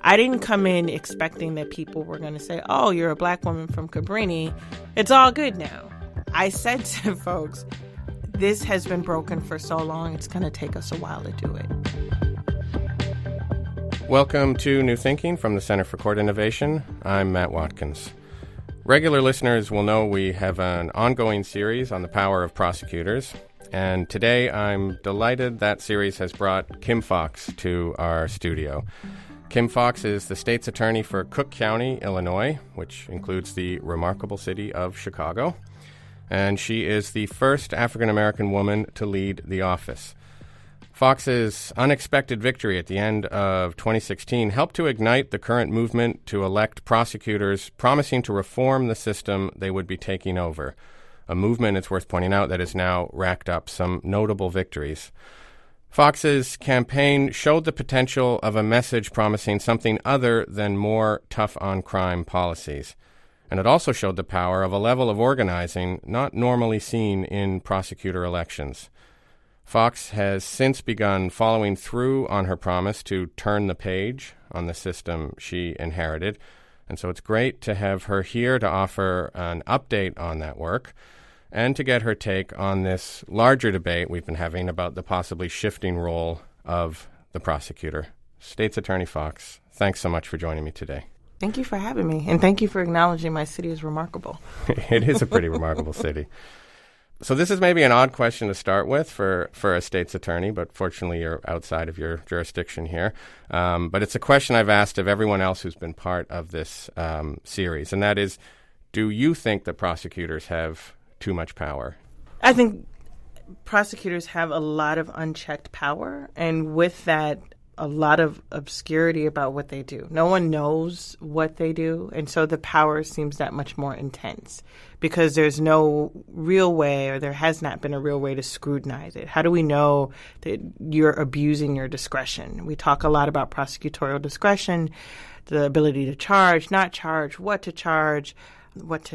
I didn't come in expecting that people were going to say, oh, you're a black woman from Cabrini. It's all good now. I said to folks, this has been broken for so long, it's going to take us a while to do it. Welcome to New Thinking from the Center for Court Innovation. I'm Matt Watkins. Regular listeners will know we have an ongoing series on the power of prosecutors. And today I'm delighted that series has brought Kim Foxx to our studio. Kim Foxx is the state's attorney for Cook County, Illinois, which includes the remarkable city of Chicago. And she is the first African-American woman to lead the office. Foxx's unexpected victory at the end of 2016 helped to ignite the current movement to elect prosecutors promising to reform the system they would be taking over. A movement, it's worth pointing out, that has now racked up some notable victories. Foxx's campaign showed the potential of a message promising something other than more tough-on-crime policies. And it also showed the power of a level of organizing not normally seen in prosecutor elections. Foxx has since begun following through on her promise to turn the page on the system she inherited. And so it's great to have her here to offer an update on that work and to get her take on this larger debate we've been having about the possibly shifting role of the prosecutor. State's Attorney Foxx, thanks so much for joining me today. Thank you for having me, and thank you for acknowledging my city is remarkable. It is a pretty remarkable city. So this is maybe an odd question to start with for a state's attorney, but fortunately you're outside of your jurisdiction here. But it's a question I've asked of everyone else who's been part of this series, and that is, do you think that prosecutors have too much power? I think prosecutors have a lot of unchecked power, and with that, a lot of obscurity about what they do. No one knows what they do, and so the power seems that much more intense because there's no real way, or there has not been a real way to scrutinize it. How do we know that you're abusing your discretion? We talk a lot about prosecutorial discretion, the ability to charge, not charge, what to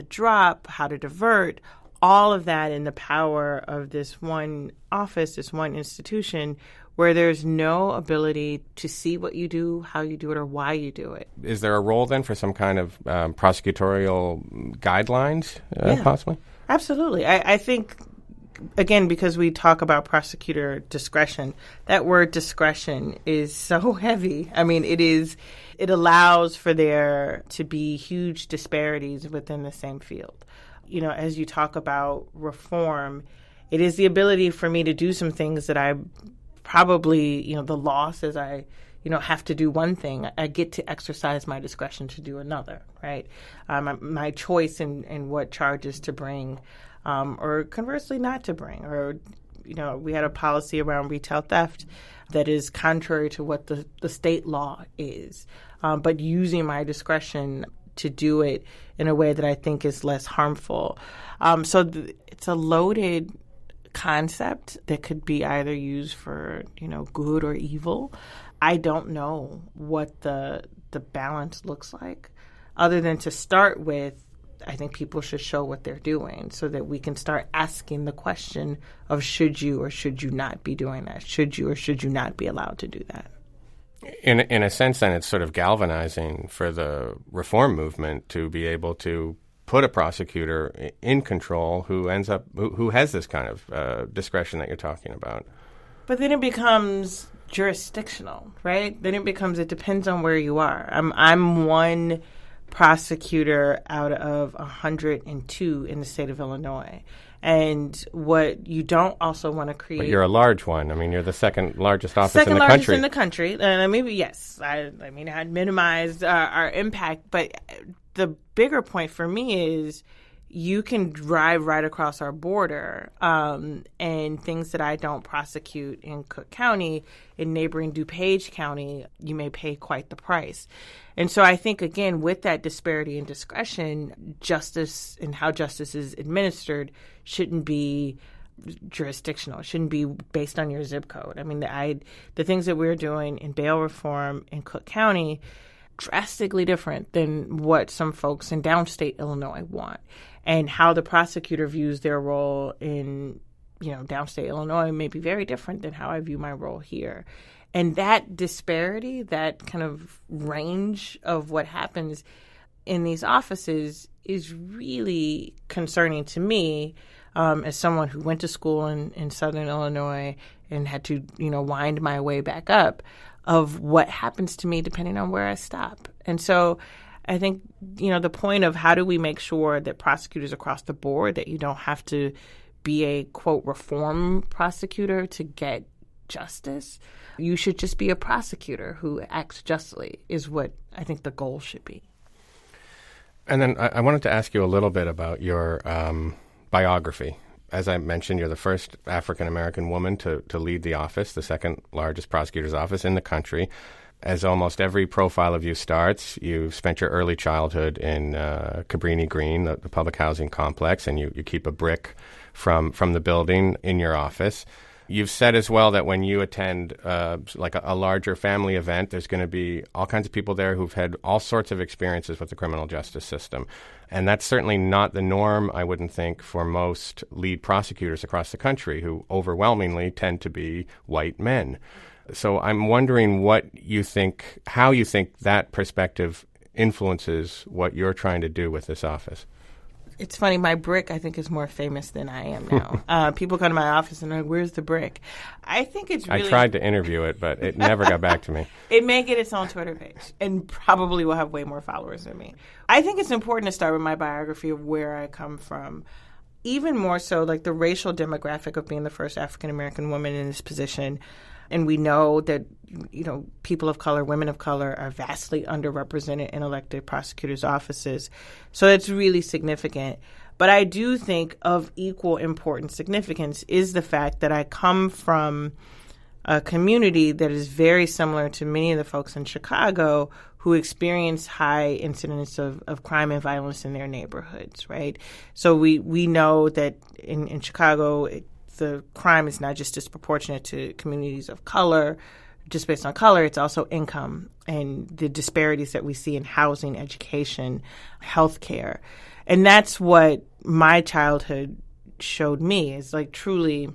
drop, how to divert, all of that in the power of this one office, this one institution, where there's no ability to see what you do, how you do it, or why you do it. Is there a role then for some kind of prosecutorial guidelines, possibly? Absolutely. I think, again, because we talk about prosecutor discretion, that word discretion is so heavy. I mean, it allows for there to be huge disparities within the same field. You know, as you talk about reform, it is the ability for me to do some things that I probably, the law says I, have to do one thing. I get to exercise my discretion to do another, right? My choice in what charges to bring, or conversely not to bring. Or, we had a policy around retail theft that is contrary to what the state law is, but using my discretion to do it in a way that I think is less harmful. It's a loaded concept that could be either used for, good or evil. I don't know what the balance looks like, other than to start with, I think people should show what they're doing so that we can start asking the question of should you or should you not be doing that? Should you or should you not be allowed to do that? In a sense, then, it's sort of galvanizing for the reform movement to be able to put a prosecutor in control who has this kind of discretion that you're talking about. But then it becomes jurisdictional, right? Then it depends on where you are. I'm one prosecutor out of 102 in the state of Illinois. And what you don't also want to create... But you're a large one. I mean, you're the second largest office in the country. Second largest in the country. And maybe, yes. I minimized our impact. But the bigger point for me is you can drive right across our border and things that I don't prosecute in Cook County, in neighboring DuPage County, you may pay quite the price. And so I think, again, with that disparity in discretion, justice and how justice is administered shouldn't be jurisdictional. It shouldn't be based on your zip code. I mean, the things that we're doing in bail reform in Cook County, drastically different than what some folks in downstate Illinois want, and how the prosecutor views their role in downstate Illinois may be very different than how I view my role here. And that disparity, that kind of range of what happens in these offices is really concerning to me as someone who went to school in Southern Illinois and had to, wind my way back up, of what happens to me depending on where I stop. And so I think, the point of how do we make sure that prosecutors across the board, that you don't have to be a, quote, reform prosecutor to get justice. You should just be a prosecutor who acts justly is what I think the goal should be. And then I wanted to ask you a little bit about your biography. As I mentioned, you're the first African-American woman to lead the office, the second largest prosecutor's office in the country. As almost every profile of you starts, you spent your early childhood in Cabrini Green, the public housing complex, and you keep a brick from the building in your office. You've said as well that when you attend like a larger family event, there's going to be all kinds of people there who've had all sorts of experiences with the criminal justice system. And that's certainly not the norm, I wouldn't think, for most lead prosecutors across the country, who overwhelmingly tend to be white men. So I'm wondering how you think that perspective influences what you're trying to do with this office. It's funny, my brick, I think, is more famous than I am now. People come to my office and they're like, where's the brick? I think it's really... I tried to interview it, but it never got back to me. It may get its own Twitter page and probably will have way more followers than me. I think it's important to start with my biography of where I come from. Even more so, like the racial demographic of being the first African-American woman in this position. And we know that, people of color, women of color are vastly underrepresented in elected prosecutors' offices. So it's really significant. But I do think of equal important significance is the fact that I come from a community that is very similar to many of the folks in Chicago who experience high incidence of crime and violence in their neighborhoods, right? So we know that in Chicago, the crime is not just disproportionate to communities of color, just based on color, it's also income and the disparities that we see in housing, education, healthcare. And that's what my childhood showed me, is like truly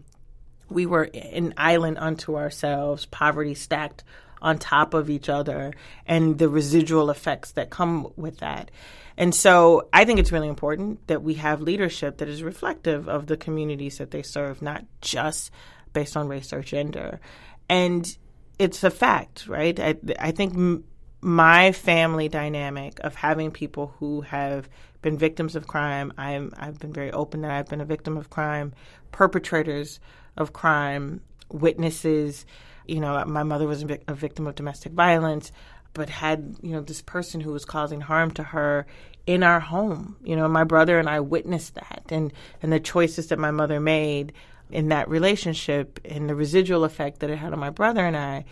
we were an island unto ourselves, poverty stacked on top of each other, and the residual effects that come with that. And so I think it's really important that we have leadership that is reflective of the communities that they serve, not just based on race or gender. And it's a fact, right? I think my family dynamic of having people who have been victims of crime, I've been very open that I've been a victim of crime, perpetrators of crime, witnesses. My mother was a victim of domestic violence, but had, this person who was causing harm to her in our home. My brother and I witnessed that and the choices that my mother made in that relationship and the residual effect that it had on my brother and I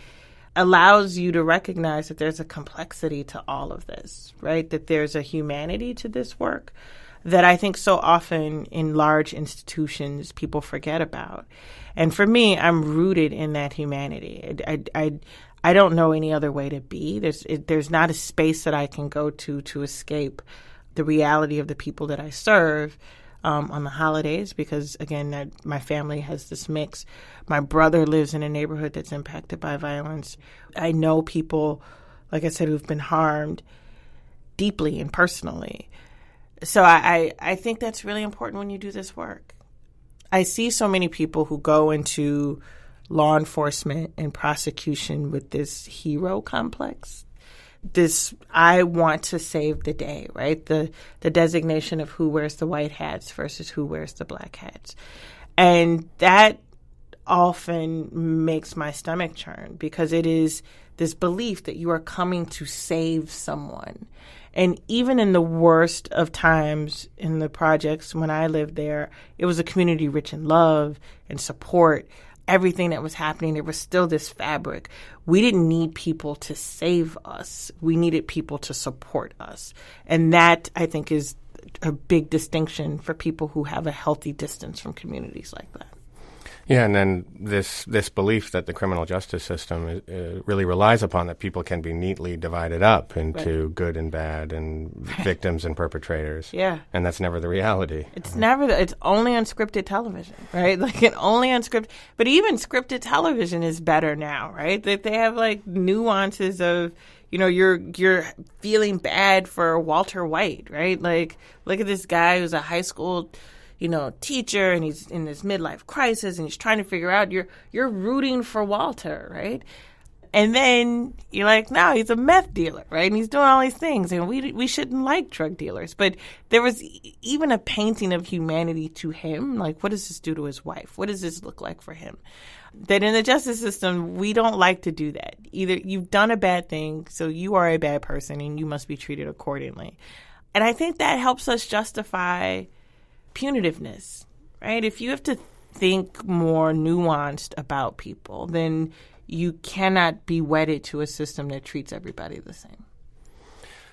allows you to recognize that there's a complexity to all of this, right? That there's a humanity to this work that I think so often in large institutions people forget about. And for me, I'm rooted in that humanity. I don't know any other way to be. There's not a space that I can go to escape the reality of the people that I serve on the holidays, because, again, my family has this mix. My brother lives in a neighborhood that's impacted by violence. I know people, like I said, who've been harmed deeply and personally. So I think that's really important when you do this work. I see so many people who go into law enforcement and prosecution with this hero complex. This, I want to save the day, right? The designation of who wears the white hats versus who wears the black hats. And that often makes my stomach churn, because it is this belief that you are coming to save someone. And even in the worst of times in the projects when I lived there, it was a community rich in love and support. Everything that was happening, there was still this fabric. We didn't need people to save us. We needed people to support us. And that, I think, is a big distinction for people who have a healthy distance from communities like that. Yeah, and then this belief that the criminal justice system really relies upon that people can be neatly divided up into good and bad and victims and perpetrators. Yeah. And that's never the reality. It's never, it's only unscripted television, right? Like only unscripted, but even scripted television is better now, right? That they have like nuances of, you're feeling bad for Walter White, right? Like, look at this guy who's a high school teacher, and he's in this midlife crisis, and he's trying to figure out. You're rooting for Walter, right? And then you're like, no, he's a meth dealer, right? And he's doing all these things, and we shouldn't like drug dealers. But there was even a painting of humanity to him. Like, what does this do to his wife? What does this look like for him? That in the justice system, we don't like to do that. Either you've done a bad thing, so you are a bad person, and you must be treated accordingly. And I think that helps us justify punitiveness, right? If you have to think more nuanced about people, then you cannot be wedded to a system that treats everybody the same.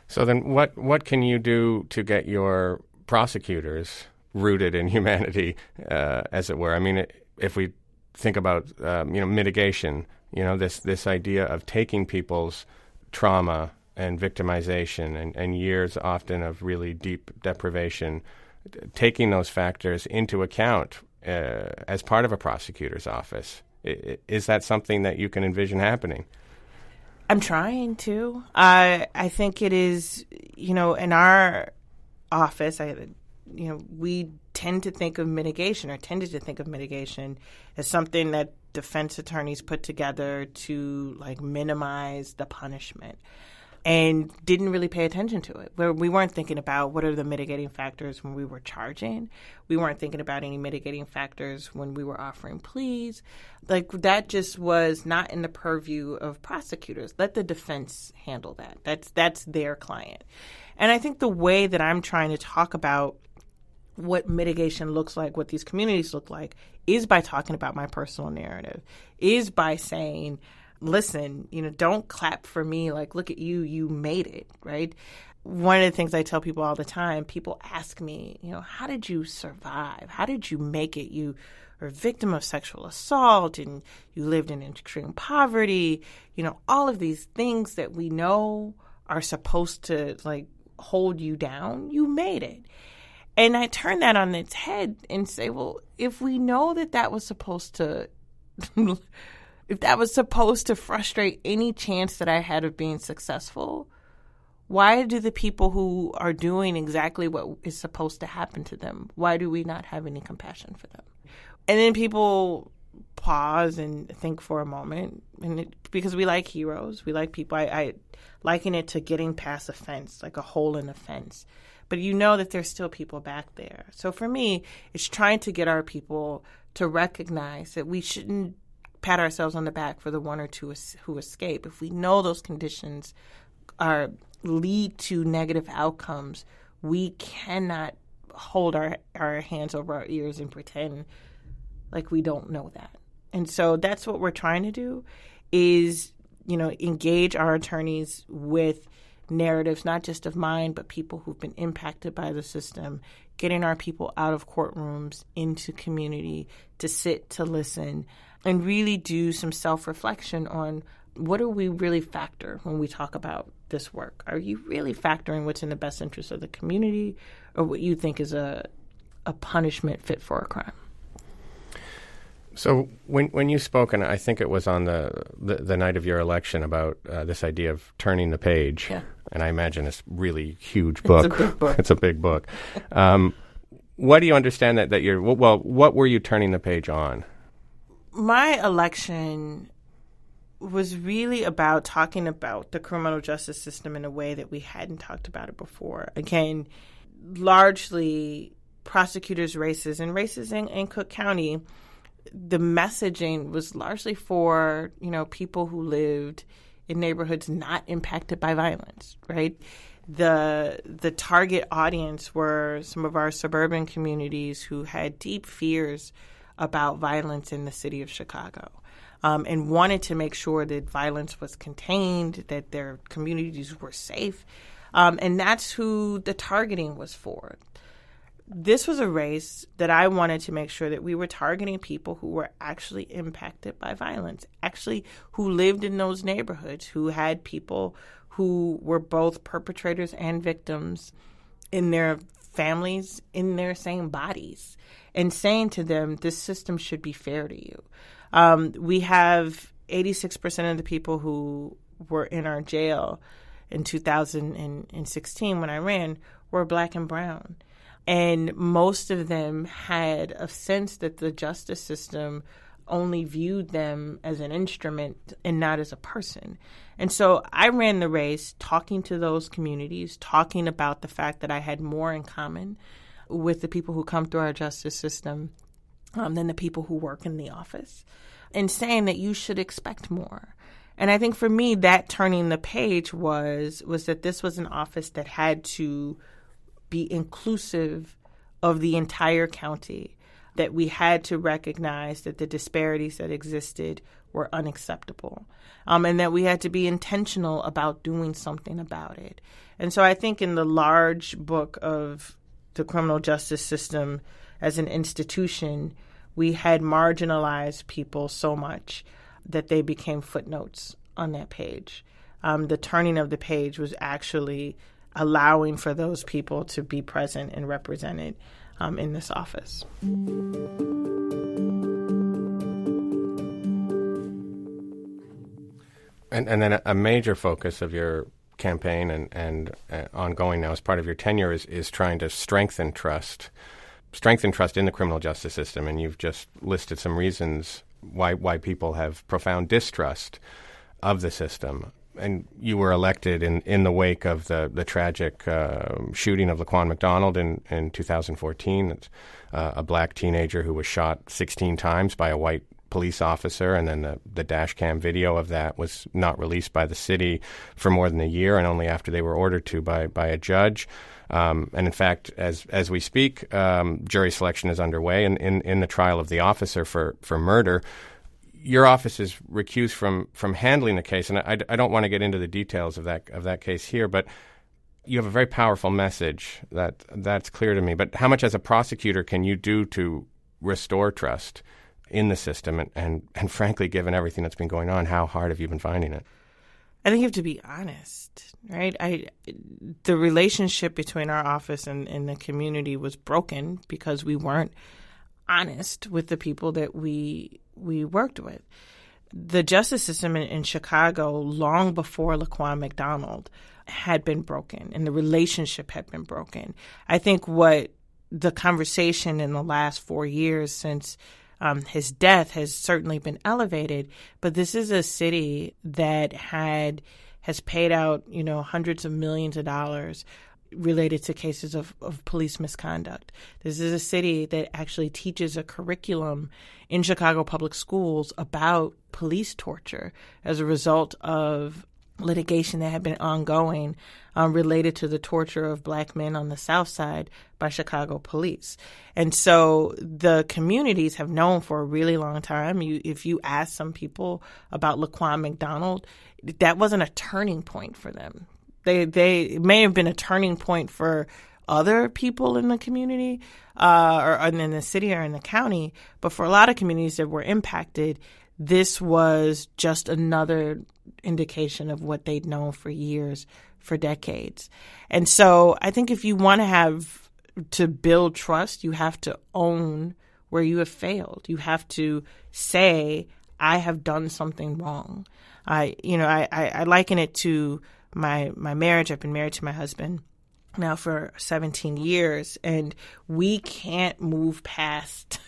So then what can you do to get your prosecutors rooted in humanity, as it were? I mean, if we think about, mitigation, this idea of taking people's trauma and victimization and years often of really deep deprivation, taking those factors into account as part of a prosecutor's office. Is that something that you can envision happening? I'm trying to. I think it is, in our office, we tend to think of mitigation, or tended to think of mitigation as something that defense attorneys put together to minimize the punishment, and didn't really pay attention to it. We weren't thinking about what are the mitigating factors when we were charging. We weren't thinking about any mitigating factors when we were offering pleas. That just was not in the purview of prosecutors. Let the defense handle that. That's their client. And I think the way that I'm trying to talk about what mitigation looks like, what these communities look like, is by talking about my personal narrative, is by saying, listen, don't clap for me. Look at you, you made it, right? One of the things I tell people all the time, people ask me, how did you survive? How did you make it? You are a victim of sexual assault, and you lived in extreme poverty, all of these things that we know are supposed to hold you down. You made it. And I turn that on its head and say, well, if we know that was supposed to if that was supposed to frustrate any chance that I had of being successful, why do the people who are doing exactly what is supposed to happen to them, why do we not have any compassion for them? And then people pause and think for a moment, because we like heroes, we like people. I liken it to getting past a fence, like a hole in a fence. But that there's still people back there. So for me, it's trying to get our people to recognize that we shouldn't pat ourselves on the back for the one or two who escape. If we know those conditions lead to negative outcomes, we cannot hold our hands over our ears and pretend like we don't know that. And so that's what we're trying to do, is engage our attorneys with narratives, not just of mine, but people who've been impacted by the system, getting our people out of courtrooms into community to sit, to listen, and really do some self-reflection on what do we really factor when we talk about this work? Are you really factoring what's in the best interest of the community, or what you think is a punishment fit for a crime? So when you spoke, and I think it was on the night of your election, about this idea of turning the page, and I imagine it's really huge book. It's a big book. It's a big book. What do you understand that you're? Well, what were you turning the page on? My election was really about talking about the criminal justice system in a way that we hadn't talked about it before. Again, largely prosecutors' races and races in Cook County, the messaging was largely for, people who lived in neighborhoods not impacted by violence, right? The target audience were some of our suburban communities who had deep fears about violence in the city of Chicago, and wanted to make sure that violence was contained, that their communities were safe. And that's who the targeting was for. this was a race that I wanted to make sure that we were targeting people who were actually impacted by violence, actually who lived in those neighborhoods, who had people who were both perpetrators and victims in their families, in their same bodies, and saying to them, this system should be fair to you. We have 86% of the people who were in our jail in 2016 when I ran were Black and brown. And most of them had a sense that the justice system only viewed them as an instrument and not as a person. And so I ran the race talking to those communities, talking about the fact that I had more in common with the people who come through our justice system than the people who work in the office, and saying that you should expect more. And I think for me, that turning the page was that this was an office that had to be inclusive of the entire county, that we had to recognize that the disparities that existed were unacceptable, and that we had to be intentional about doing something about it. And so I think in the large book of the criminal justice system as an institution, we had marginalized people so much that they became footnotes on that page. The turning of the page was actually allowing for those people to be present and represented in this office. And then a major focus of your campaign and ongoing now as part of your tenure is trying to strengthen trust in the criminal justice system. And you've just listed some reasons why people have profound distrust of the system. And you were elected in the wake of the tragic shooting of Laquan McDonald in 2014. It's a Black teenager who was shot 16 times by a white police officer, and then the dash cam video of that was not released by the city for more than a year, and only after they were ordered to by a judge. And in fact, as we speak, jury selection is underway in the trial of the officer for murder. Your office is recused from handling the case, and I don't want to get into the details of that case here, but you have a very powerful message that's clear to me. But how much as a prosecutor can you do to restore trust in the system? And frankly, given everything that's been going on, how hard have you been finding it? I think you have to be honest, right? The relationship between our office and the community was broken because we weren't honest with the people that we worked with. The justice system in Chicago, long before Laquan McDonald, had been broken, and the relationship had been broken. I think what the conversation in the last 4 years since his death has certainly been elevated, but this is a city that has paid out, hundreds of millions of dollars related to cases of police misconduct. This is a city that actually teaches a curriculum in Chicago public schools about police torture as a result of litigation that had been ongoing related to the torture of Black men on the South Side by Chicago police. And so the communities have known for a really long time. If you ask some people about Laquan McDonald, that wasn't a turning point for them. They may have been a turning point for other people in the community or in the city or in the county, but for a lot of communities that were impacted, this was just another indication of what they'd known for years, for decades. And so I think if you want to build trust, you have to own where you have failed. You have to say, I have done something wrong. I liken it to my marriage. I've been married to my husband now for 17 years, and we can't move past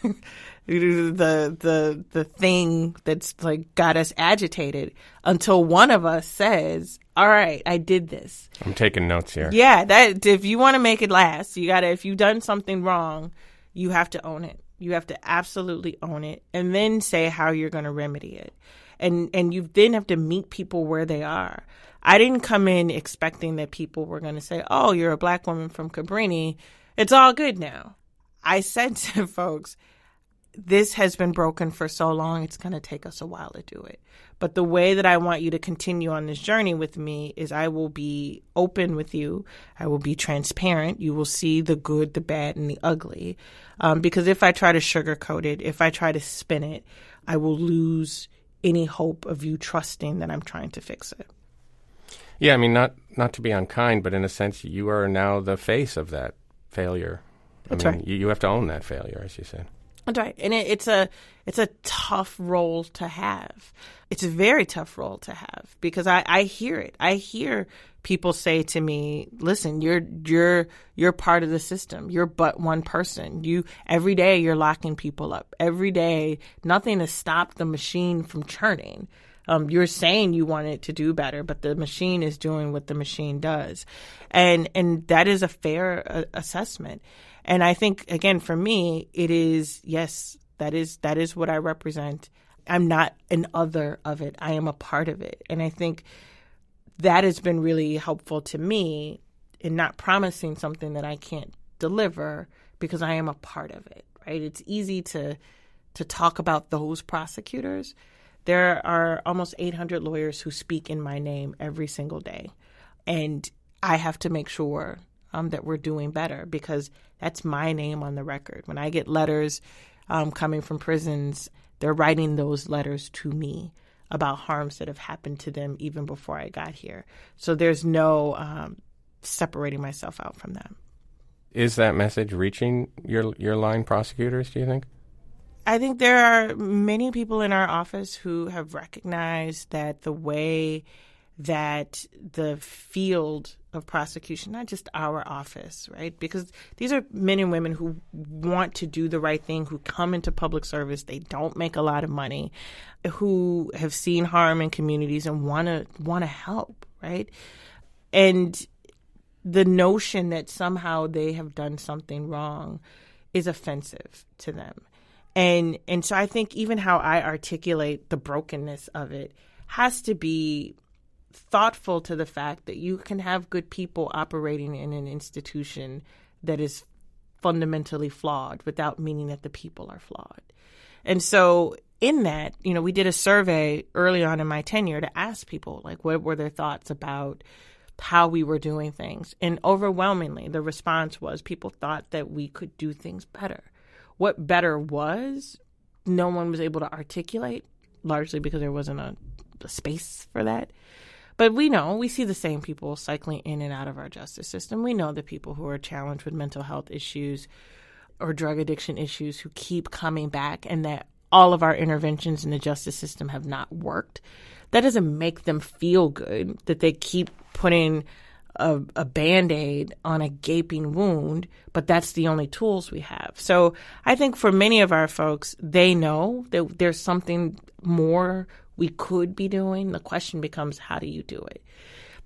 the thing that's like got us agitated until one of us says, all right, I did this. I'm taking notes here. Yeah, that if you want to make it last, if you've done something wrong, you have to own it. You have to absolutely own it, and then say how you're going to remedy it. And you then have to meet people where they are. I didn't come in expecting that people were going to say, oh, you're a Black woman from Cabrini, it's all good now. I said to folks, this has been broken for so long, it's going to take us a while to do it. But the way that I want you to continue on this journey with me is I will be open with you. I will be transparent. You will see the good, the bad, and the ugly. Because if I try to sugarcoat it, if I try to spin it, I will lose any hope of you trusting that I'm trying to fix it. Yeah, I mean, not to be unkind, but in a sense, you are now the face of that failure. That's right. You have to own that failure, as you said. That's right. And it's a tough role to have. It's a very tough role to have because I hear it. I hear people say to me, listen, you're part of the system. You're but one person. Every day you're locking people up. Every day, nothing has stopped the machine from churning. You're saying you want it to do better, but the machine is doing what the machine does. And that is a fair assessment. And I think, again, for me, it is, yes, that is what I represent. I'm not an other of it. I am a part of it. And I think that has been really helpful to me in not promising something that I can't deliver because I am a part of it, right? It's easy to talk about those prosecutors. There are almost 800 lawyers who speak in my name every single day. And I have to make sure that we're doing better because that's my name on the record. When I get letters coming from prisons, they're writing those letters to me about harms that have happened to them even before I got here. So there's no separating myself out from them. Is that message reaching your line prosecutors, do you think? I think there are many people in our office who have recognized that the way that the field of prosecution, not just our office, right? Because these are men and women who want to do the right thing, who come into public service. They don't make a lot of money, who have seen harm in communities and want to help, right? And the notion that somehow they have done something wrong is offensive to them. And so I think even how I articulate the brokenness of it has to be thoughtful to the fact that you can have good people operating in an institution that is fundamentally flawed without meaning that the people are flawed. And so in that, we did a survey early on in my tenure to ask people, like, what were their thoughts about how we were doing things? And overwhelmingly, the response was people thought that we could do things better. What better was, no one was able to articulate, largely because there wasn't a space for that. But we see the same people cycling in and out of our justice system. We know the people who are challenged with mental health issues or drug addiction issues who keep coming back and that all of our interventions in the justice system have not worked. That doesn't make them feel good that they keep putting a Band-Aid on a gaping wound, but that's the only tools we have. So I think for many of our folks, they know that there's something more we could be doing. The question becomes, how do you do it?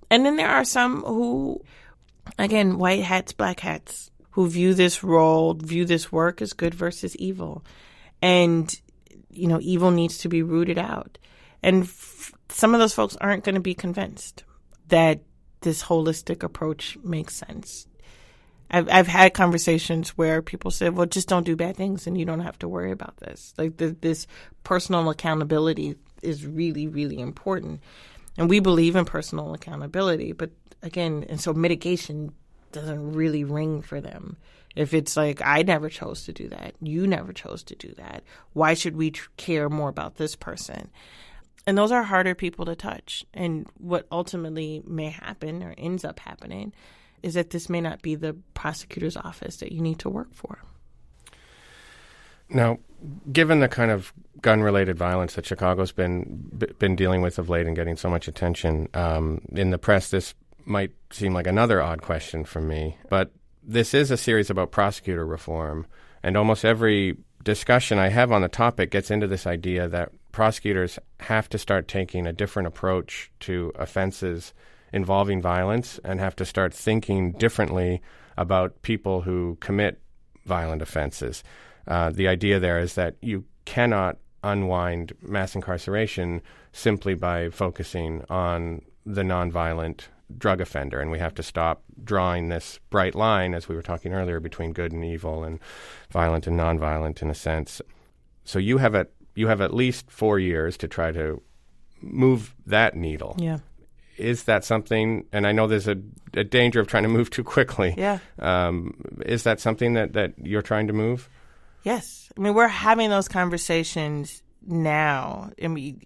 And then there are some who, again, white hats, black hats, who view this role, view this work as good versus evil. And, evil needs to be rooted out. And some of those folks aren't going to be convinced that this holistic approach makes sense. I've had conversations where people said, well, just don't do bad things and you don't have to worry about this. Like this personal accountability is really, really important. And we believe in personal accountability. But again, and so mitigation doesn't really ring for them. If it's like, I never chose to do that. You never chose to do that. Why should we care more about this person? And those are harder people to touch. And what ultimately may happen or ends up happening is that this may not be the prosecutor's office that you need to work for. Now, given the kind of gun-related violence that Chicago's been dealing with of late and getting so much attention in the press, this might seem like another odd question from me. But this is a series about prosecutor reform, and almost every discussion I have on the topic gets into this idea that prosecutors have to start taking a different approach to offenses involving violence and have to start thinking differently about people who commit violent offenses. The idea there is that you cannot unwind mass incarceration simply by focusing on the nonviolent drug offender, and we have to stop drawing this bright line, as we were talking earlier, between good and evil and violent and nonviolent in a sense. So you have at least 4 years to try to move that needle. Yeah. Is that something, and I know there's a danger of trying to move too quickly. Yeah. Is that something that you're trying to move? Yes. I mean, we're having those conversations now. I mean,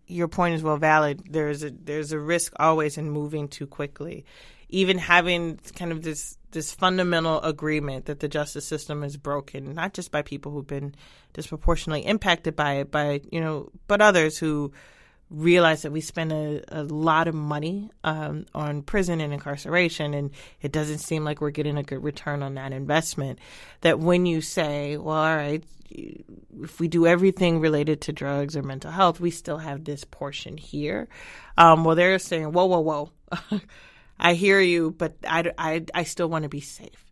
your point is well valid. There's a risk always in moving too quickly. Even having kind of this fundamental agreement that the justice system is broken, not just by people who've been disproportionately impacted by it, but others who realize that we spend a lot of money on prison and incarceration, and it doesn't seem like we're getting a good return on that investment. That when you say, well, all right, if we do everything related to drugs or mental health, we still have this portion here. Well, they're saying, whoa. I hear you, but I still want to be safe.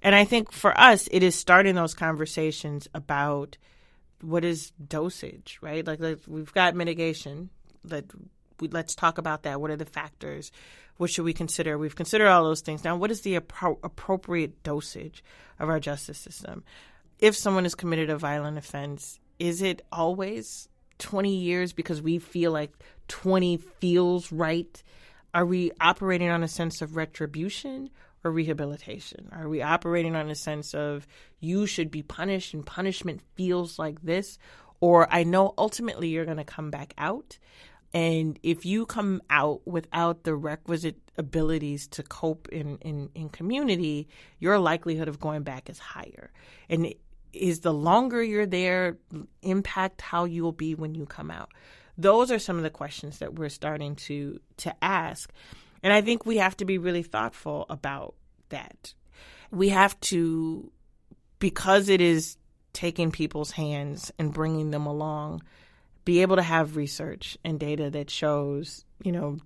And I think for us, it is starting those conversations about what is dosage, right? Like we've got mitigation. Let's talk about that. What are the factors? What should we consider? We've considered all those things. Now, what is the appropriate dosage of our justice system? If someone has committed a violent offense, is it always 20 years because we feel like 20 feels right? Are we operating on a sense of retribution or rehabilitation? Are we operating on a sense of you should be punished and punishment feels like this? Or I know ultimately you're going to come back out. And if you come out without the requisite abilities to cope in community, your likelihood of going back is higher. And is the longer you're there impact how you'll be when you come out? Those are some of the questions that we're starting to ask. And I think we have to be really thoughtful about that. We have to, because it is taking people's hands and bringing them along, be able to have research and data that shows,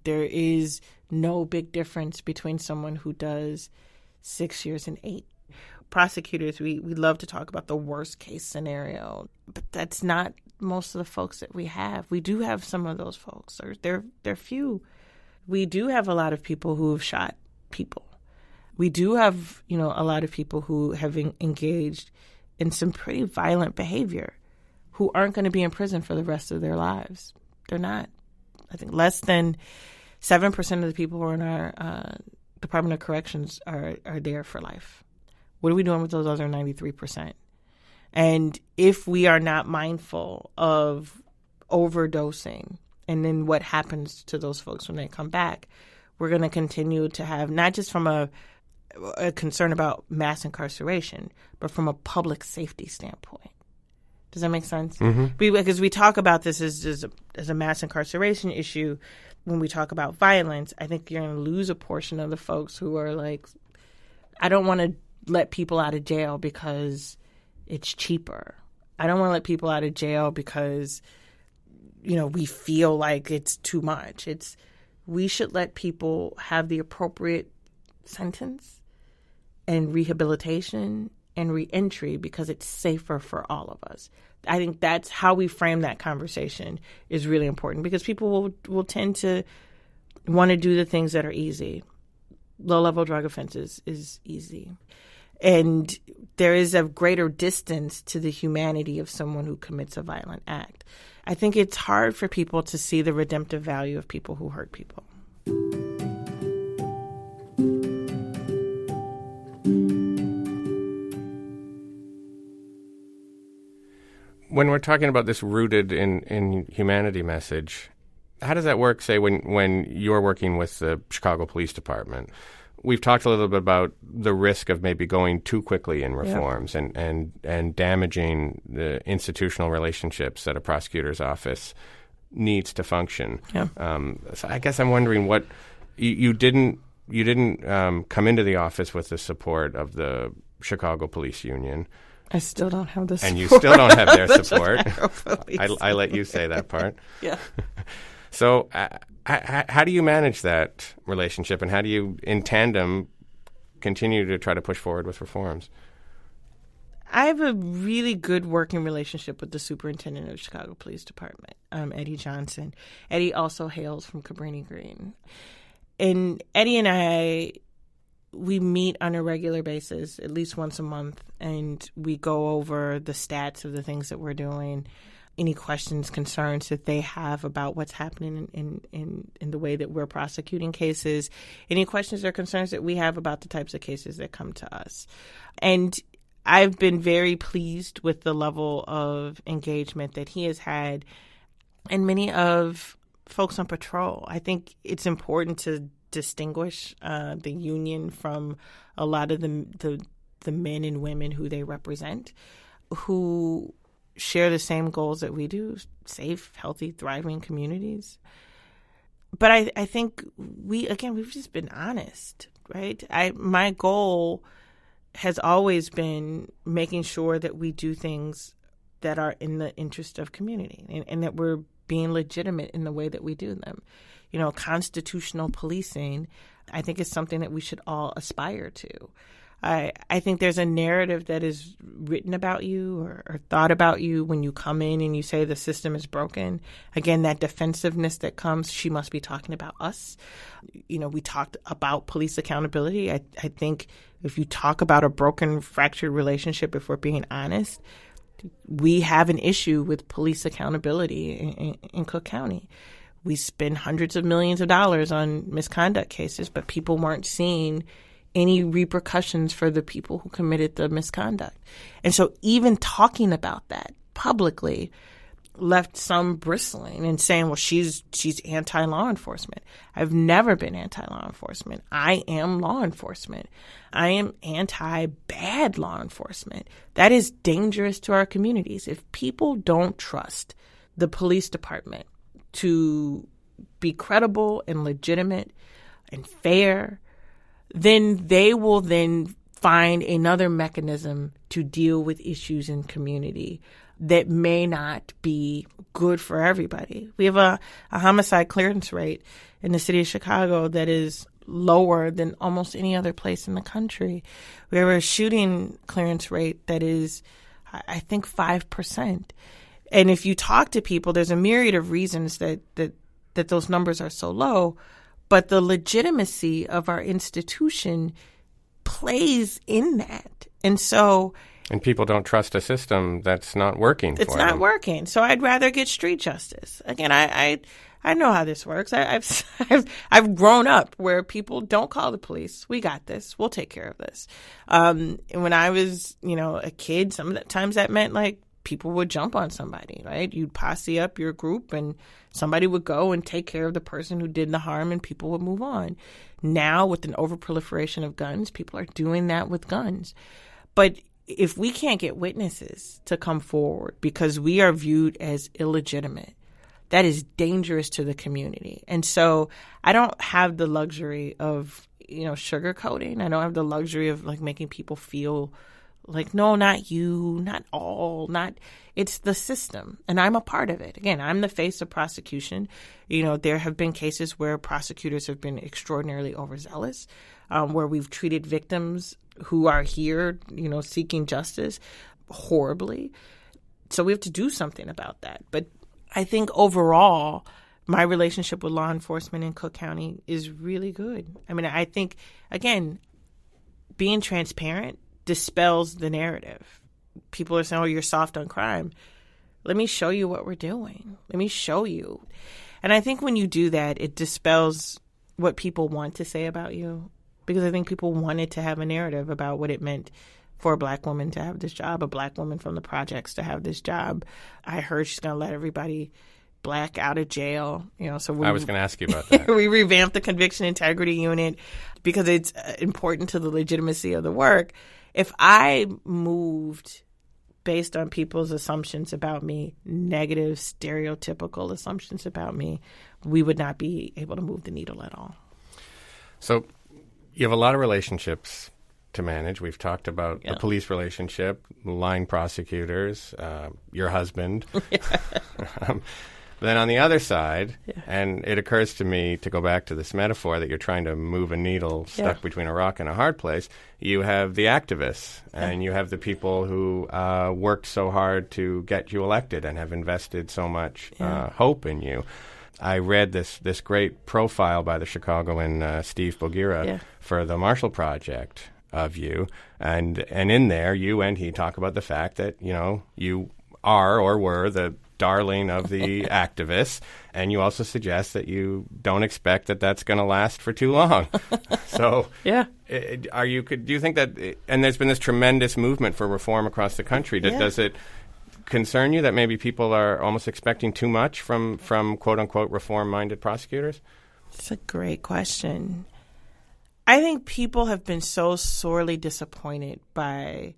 there is no big difference between someone who does 6 years and 8. Prosecutors, we love to talk about the worst case scenario, but that's not most of the folks that we have. We do have some of those folks. They're few. We do have a lot of people who have shot people. We do have, a lot of people who have engaged in some pretty violent behavior who aren't going to be in prison for the rest of their lives. They're not. I think less than 7% of the people who are in our Department of Corrections are there for life. What are we doing with those other 93%? And if we are not mindful of overdosing and then what happens to those folks when they come back, we're going to continue to have, not just from a concern about mass incarceration, but from a public safety standpoint. Does that make sense? Mm-hmm. Because we talk about this as a mass incarceration issue. When we talk about violence, I think you're going to lose a portion of the folks who are like, I don't want to let people out of jail because it's cheaper. I don't want to let people out of jail because, we feel like it's too much. We should let people have the appropriate sentence and rehabilitation and reentry because it's safer for all of us. I think that's how we frame that conversation is really important because people will tend to want to do the things that are easy. Low-level drug offenses is easy. And there is a greater distance to the humanity of someone who commits a violent act. I think it's hard for people to see the redemptive value of people who hurt people. When we're talking about this rooted in humanity message, how does that work, say, when you're working with the Chicago Police Department? We've talked a little bit about the risk of maybe going too quickly in reforms and damaging the institutional relationships that a prosecutor's office needs to function. Yeah. So I guess I'm wondering what you didn't come into the office with the support of the Chicago Police Union. I still don't have the support. And you still don't have their support. I let you say that part. Yeah. So how do you manage that relationship, and how do you, in tandem, continue to try to push forward with reforms? I have a really good working relationship with the superintendent of the Chicago Police Department, Eddie Johnson. Eddie also hails from Cabrini Green. And Eddie and I we meet on a regular basis, at least once a month, and we go over the stats of the things that we're doing, any questions, concerns that they have about what's happening in the way that we're prosecuting cases, any questions or concerns that we have about the types of cases that come to us. And I've been very pleased with the level of engagement that he has had and many of folks on patrol. I think it's important to distinguish the union from a lot of the men and women who they represent, who share the same goals that we do: safe, healthy, thriving communities. But I think we've just been honest, right? My goal has always been making sure that we do things that are in the interest of community and that we're being legitimate in the way that we do them. You know, constitutional policing, I think, is something that we should all aspire to. I think there's a narrative that is written about you or thought about you when you come in and you say the system is broken. Again, that defensiveness that comes, she must be talking about us. You know, we talked about police accountability. I think if you talk about a broken, fractured relationship, if we're being honest, we have an issue with police accountability in Cook County. We spend hundreds of millions of dollars on misconduct cases, but people weren't seeing any repercussions for the people who committed the misconduct. And so even talking about that publicly left some bristling and saying, well, she's anti-law enforcement. I've never been anti-law enforcement. I am law enforcement. I am anti-bad law enforcement. That is dangerous to our communities. If people don't trust the police department to be credible and legitimate and fair, then they will then find another mechanism to deal with issues in community that may not be good for everybody. We have a homicide clearance rate in the city of Chicago that is lower than almost any other place in the country. We have a shooting clearance rate that is, I think, 5%. And if you talk to people, there's a myriad of reasons that those numbers are so low. But the legitimacy of our institution plays in that. And people don't trust a system that's not working for them. It's not working. So I'd rather get street justice. Again, I know how this works. I've grown up where people don't call the police. We got this. We'll take care of this. And when I was, a kid, sometimes that meant like people would jump on somebody, right? You'd posse up your group and somebody would go and take care of the person who did the harm and people would move on. Now, with an overproliferation of guns, people are doing that with guns. But if we can't get witnesses to come forward because we are viewed as illegitimate, that is dangerous to the community. And so I don't have the luxury of, sugarcoating. I don't have the luxury of like making people feel like, no, not you, not all, it's the system. And I'm a part of it. Again, I'm the face of prosecution. There have been cases where prosecutors have been extraordinarily overzealous, where we've treated victims who are here, seeking justice horribly. So we have to do something about that. But I think overall, my relationship with law enforcement in Cook County is really good. I mean, I think, again, being transparent dispels the narrative. People are saying, oh, you're soft on crime. Let me show you what we're doing. Let me show you. And I think when you do that, it dispels what people want to say about you, because I think people wanted to have a narrative about what it meant for a Black woman to have this job, a Black woman from the projects to have this job. I heard she's going to let everybody Black out of jail. So I was going to ask you about that. We revamped the conviction integrity unit because it's important to the legitimacy of the work. If I moved based on people's assumptions about me, negative, stereotypical assumptions about me, we would not be able to move the needle at all. So you have a lot of relationships to manage. We've talked about the police relationship, line prosecutors, your husband. Then on the other side, and it occurs to me to go back to this metaphor that you're trying to move a needle stuck between a rock and a hard place, you have the activists and you have the people who worked so hard to get you elected and have invested so much hope in you. I read this great profile by the Chicagoan Steve Bogira for the Marshall Project of you, and in there, you and he talk about the fact that, you are or were the darling of the activists, and you also suggest that you don't expect that that's going to last for too long. So, do you think that? And there's been this tremendous movement for reform across the country. Does it concern you that maybe people are almost expecting too much from quote unquote reform-minded prosecutors? It's a great question. I think people have been so sorely disappointed by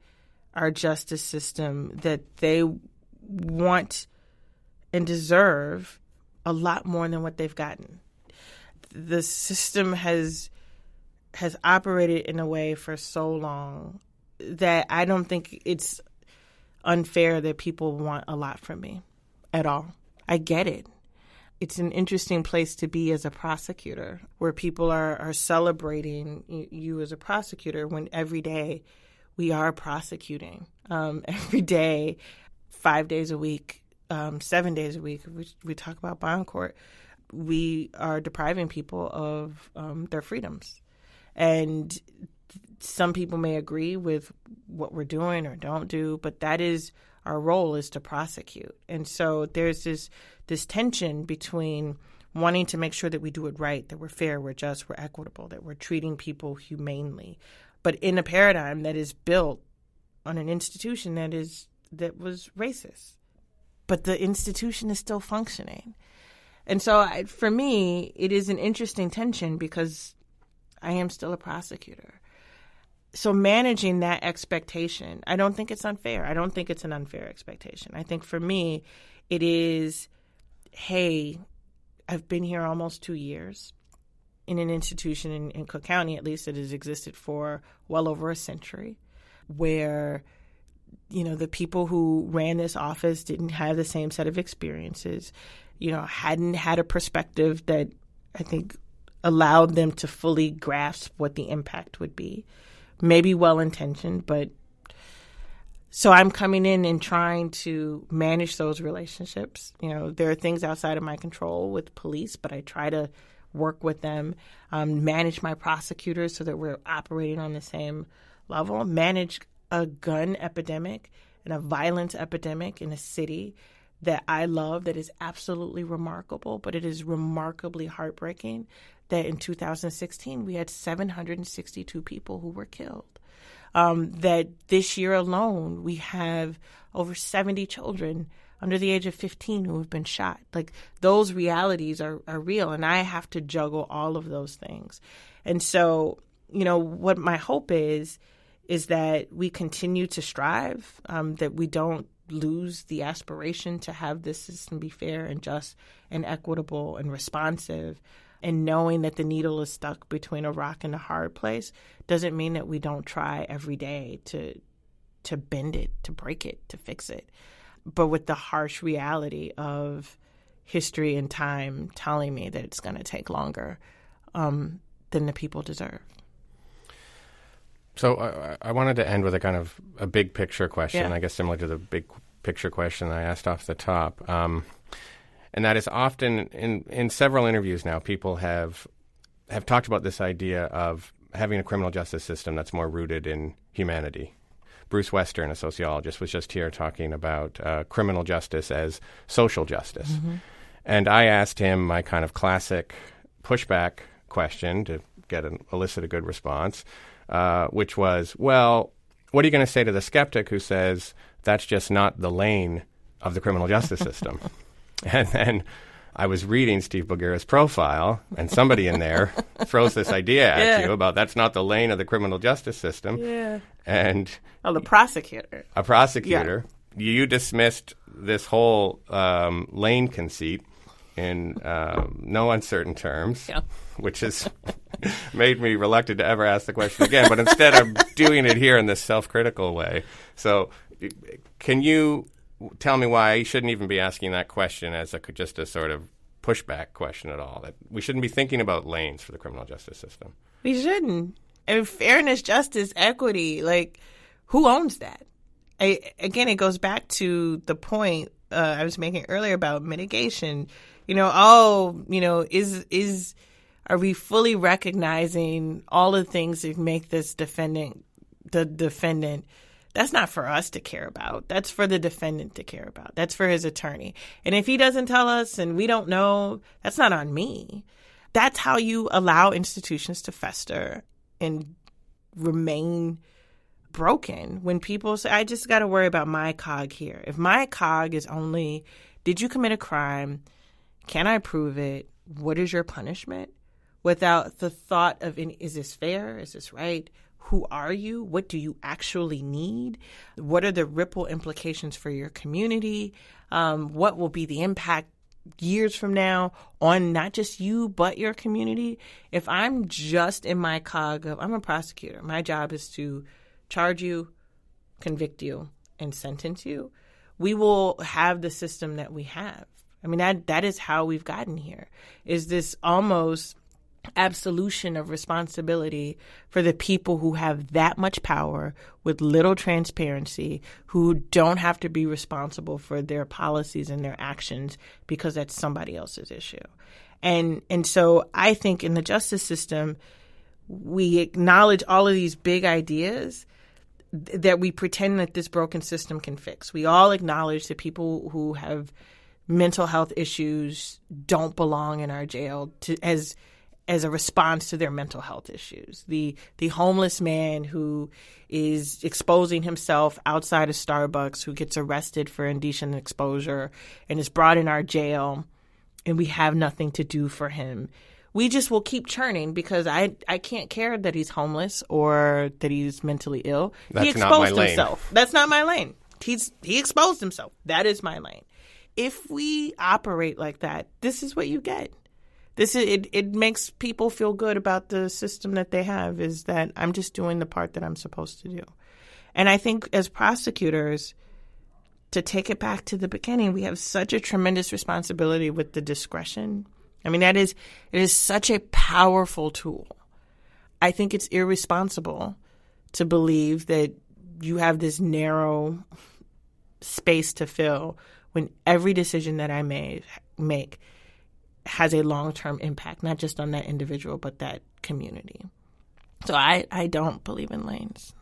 our justice system that they want and deserve a lot more than what they've gotten. The system has operated in a way for so long that I don't think it's unfair that people want a lot from me at all. I get it. It's an interesting place to be as a prosecutor, where people are celebrating you as a prosecutor when every day we are prosecuting. Every day, 5 days a week, 7 days a week, we talk about bond court, we are depriving people of their freedoms. And some people may agree with what we're doing or don't do, but that is our role, is to prosecute. And so there's this tension between wanting to make sure that we do it right, that we're fair, we're just, we're equitable, that we're treating people humanely, but in a paradigm that is built on an institution that was racist. But the institution is still functioning. And so for me, it is an interesting tension because I am still a prosecutor. So managing that expectation, I don't think it's unfair. I don't think it's an unfair expectation. I think for me, it is, hey, I've been here almost 2 years in an institution in Cook County, at least, that has existed for well over a century, where the people who ran this office didn't have the same set of experiences, hadn't had a perspective that I think allowed them to fully grasp what the impact would be. Maybe well-intentioned, but so I'm coming in and trying to manage those relationships. There are things outside of my control with police, but I try to work with them, manage my prosecutors so that we're operating on the same level, manage a gun epidemic and a violence epidemic in a city that I love, that is absolutely remarkable, but it is remarkably heartbreaking that in 2016 we had 762 people who were killed. That this year alone we have over 70 children under the age of 15 who have been shot. Like, those realities are real, and I have to juggle all of those things. And so, what my hope is that we continue to strive, that we don't lose the aspiration to have this system be fair and just and equitable and responsive. And knowing that the needle is stuck between a rock and a hard place doesn't mean that we don't try every day to bend it, to break it, to fix it. But with the harsh reality of history and time telling me that it's going to take longer than the people deserve. So I wanted to end with a kind of a big picture question, I guess similar to the big picture question I asked off the top. And that is, often in several interviews now, people have talked about this idea of having a criminal justice system that's more rooted in humanity. Bruce Western, a sociologist, was just here talking about criminal justice as social justice. Mm-hmm. And I asked him my kind of classic pushback question to elicit a good response, which was, well, what are you going to say to the skeptic who says that's just not the lane of the criminal justice system? And then I was reading Steve Bogira's profile, and somebody in there throws this idea at you about that's not the lane of the criminal justice system. Yeah. And the prosecutor. A prosecutor. Yeah. You dismissed this whole lane conceit in no uncertain terms, which has made me reluctant to ever ask the question again. But instead, I'm doing it here in this self-critical way. So can you tell me why I shouldn't even be asking that question as just a sort of pushback question at all? That we shouldn't be thinking about lanes for the criminal justice system. We shouldn't. And fairness, justice, equity, who owns that? Again, it goes back to the point I was making earlier about mitigation. Are we fully recognizing all the things that make this defendant the defendant? That's not for us to care about. That's for the defendant to care about. That's for his attorney. And if he doesn't tell us and we don't know, that's not on me. That's how you allow institutions to fester and remain broken. When people say, I just got to worry about my cog here. If my cog is only, did you commit a crime? Can I prove it? What is your punishment? Without the thought of, is this fair? Is this right? Who are you? What do you actually need? What are the ripple implications for your community? What will be the impact years from now on not just you, but your community? If I'm just in my cog of, I'm a prosecutor. My job is to charge you, convict you, and sentence you. We will have the system that we have. I mean, that is how we've gotten here, is this almost absolution of responsibility for the people who have that much power with little transparency, who don't have to be responsible for their policies and their actions because that's somebody else's issue. And so I think in the justice system, we acknowledge all of these big ideas that we pretend that this broken system can fix. We all acknowledge that people who have mental health issues don't belong in our jail as a response to their mental health issues. The homeless man who is exposing himself outside of Starbucks, who gets arrested for indecent exposure and is brought in our jail, and we have nothing to do for him. We just will keep churning because I can't care that he's homeless or that he's mentally ill. That's he exposed not my lane. himself. That's not my lane. He exposed himself. That is my lane. If we operate like that, this is what you get. It makes people feel good about the system that they have, is that I'm just doing the part that I'm supposed to do. And I think as prosecutors, to take it back to the beginning, we have such a tremendous responsibility with the discretion. I mean, it is such a powerful tool. I think it's irresponsible to believe that you have this narrow space to fill when every decision that I make has a long-term impact, not just on that individual, but that community. So I don't believe in lanes.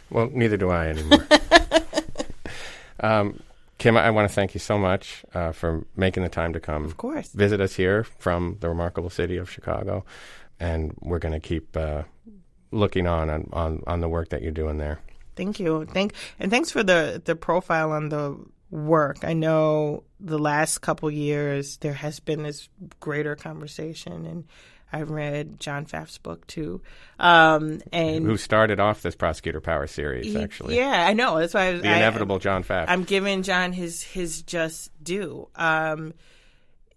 Well, neither do I anymore. Kim, I want to thank you so much for making the time to come Of course. Visit us here from the remarkable city of Chicago. And we're going to keep looking on the work that you're doing there. Thank you. Thanks for the profile on the work. I know the last couple years there has been this greater conversation, and I've read John Pfaff's book too, and who started off this Prosecutor Power series. Actually, yeah, I know. That's why the inevitable John Pfaff. I'm giving John his just due. And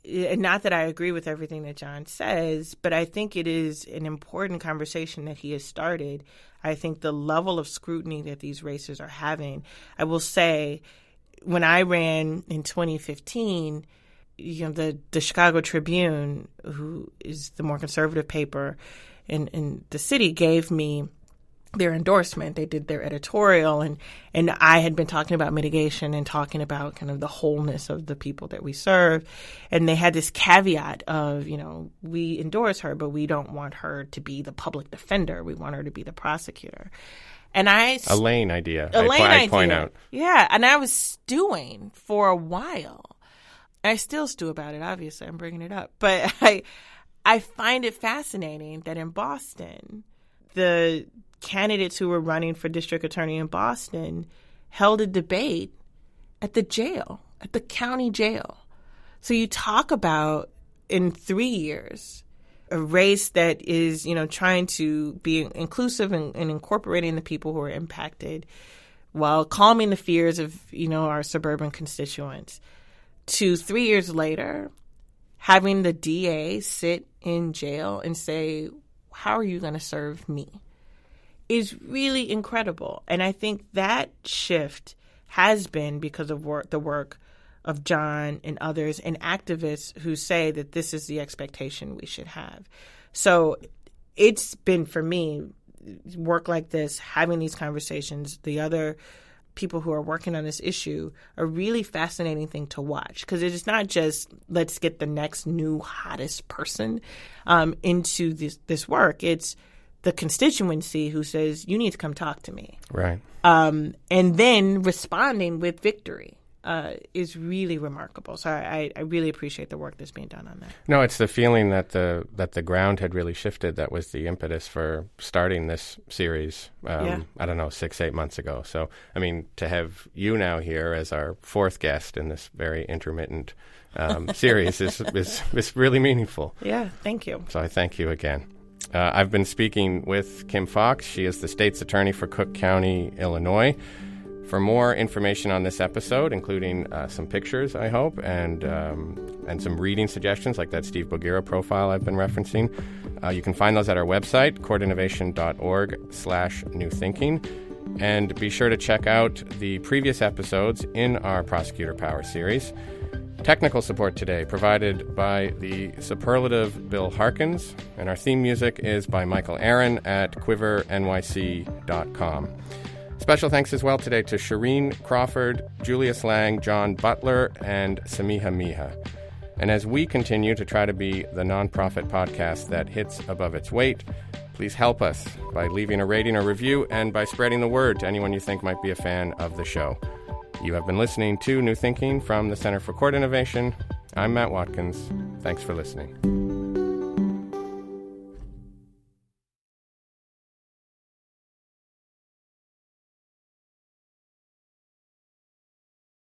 not that I agree with everything that John says, but I think it is an important conversation that he has started. I think the level of scrutiny that these races are having, I will say, when I ran in 2015, the Chicago Tribune, who is the more conservative paper in the city, gave me their endorsement. They did their editorial, and I had been talking about mitigation and talking about kind of the wholeness of the people that we serve. And they had this caveat of, we endorse her, but we don't want her to be the public defender. We want her to be the prosecutor. And a lane idea. I point out. Yeah, and I was stewing for a while. I still stew about it, obviously. I'm bringing it up. But I find it fascinating that in Boston, the candidates who were running for district attorney in Boston held a debate at the jail, at the county jail. So you talk about, in 3 years, a race that is, trying to be inclusive and incorporating the people who are impacted while calming the fears of, our suburban constituents, to 3 years later, having the DA sit in jail and say, how are you going to serve me? Is really incredible. And I think that shift has been because of the work of John and others and activists who say that this is the expectation we should have. So it's been, for me, work like this, having these conversations. The other people who are working on this issue a really fascinating thing to watch, because it is not just let's get the next new hottest person into this work. It's the constituency who says, you need to come talk to me. Right. And then responding with victory is really remarkable. So I really appreciate the work that's being done on that. No, it's the feeling that the ground had really shifted that was the impetus for starting this series, I don't know, 6-8 months ago. So, I mean, to have you now here as our fourth guest in this very intermittent series is really meaningful. Yeah, thank you. So I thank you again. I've been speaking with Kim Foxx. She is the state's attorney for Cook County, Illinois. For more information on this episode, including some pictures, I hope, and some reading suggestions like that Steve Bogira profile I've been referencing, you can find those at our website, courtinnovation.org/newthinking. And be sure to check out the previous episodes in our Prosecutor Power series. Technical support today provided by the superlative Bill Harkins, and our theme music is by Michael Aaron at quivernyc.com. Special thanks as well today to Shireen Crawford, Julius Lang, John Butler, and Samiha Miha. And as we continue to try to be the nonprofit podcast that hits above its weight, please help us by leaving a rating or review and by spreading the word to anyone you think might be a fan of the show. You have been listening to New Thinking from the Center for Court Innovation. I'm Matt Watkins. Thanks for listening.